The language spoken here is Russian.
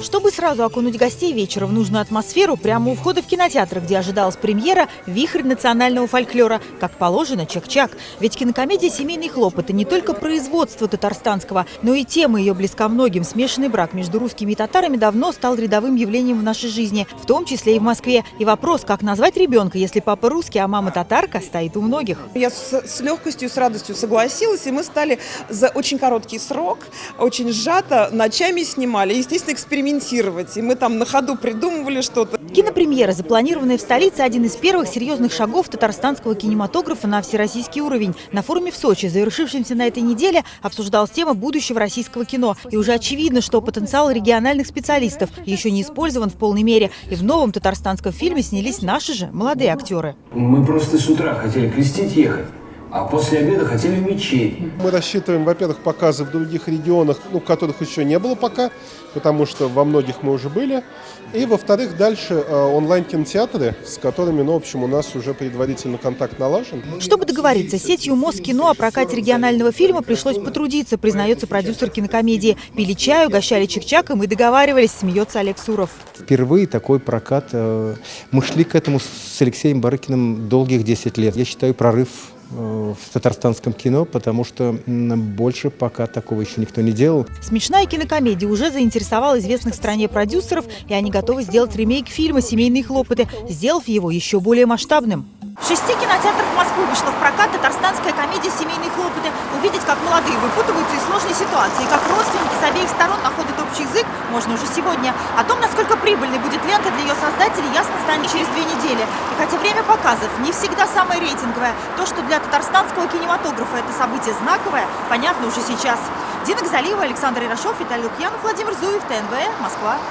Чтобы сразу окунуть гостей вечера в нужную атмосферу, прямо у входа в кинотеатр, где ожидалась премьера, вихрь национального фольклора. Как положено, чак-чак. Ведь кинокомедия «Семейный хлопот» – это не только производство татарстанского, но и тема ее близка многим. Смешанный брак между русскими и татарами давно стал рядовым явлением в нашей жизни, в том числе и в Москве. И вопрос, как назвать ребенка, если папа русский, а мама татарка, стоит у многих. Я с легкостью, с радостью согласилась, и мы стали за очень короткий срок, очень сжато, ночами снимали, естественно, экспериментировать. И мы там на ходу придумывали что-то. Кинопремьера, запланированная в столице, один из первых серьезных шагов татарстанского кинематографа на всероссийский уровень. На форуме в Сочи, завершившемся на этой неделе, обсуждалась тема будущего российского кино. И уже очевидно, что потенциал региональных специалистов еще не использован в полной мере. И в новом татарстанском фильме снялись наши же молодые актеры. Мы просто с утра хотели крестить ехать, а после обеда хотели в мечеть. Мы рассчитываем, во-первых, показы в других регионах, которых еще не было пока, потому что во многих мы уже были. И, во-вторых, дальше онлайн-кинотеатры, с которыми, в общем, у нас уже предварительно контакт налажен. Чтобы договориться с сетью Москино о прокате регионального фильма, пришлось потрудиться, признается продюсер кинокомедии. Пили чай, угощали чик-чаком и договаривались, смеется Олег Суров. Впервые такой прокат. Мы шли к этому с Алексеем Барыкиным долгих 10 лет. Я считаю, прорыв в татарстанском кино, потому что больше пока такого еще никто не делал. Смешная кинокомедия уже заинтересовала известных в стране продюсеров, и они готовы сделать ремейк фильма «Семейные хлопоты», сделав его еще более масштабным. В 6 кинотеатрах Москвы вышла в прокат татарстанская комедия «Семейные хлопоты». Увидеть, как молодые выпутываются из сложной ситуации, как родственники с обеих сторон находят общий язык, можно уже сегодня. О том, насколько прибыльной будет лента для ее создателей, ясно станет через 2 недели. И хотя время показов не всегда самое рейтинговое, то, что для татарстанского кинематографа это событие знаковое, понятно уже сейчас. Дина Газалиева, Александр Ирашов, Виталий Лукьянов, Владимир Зуев, ТНВ, Москва.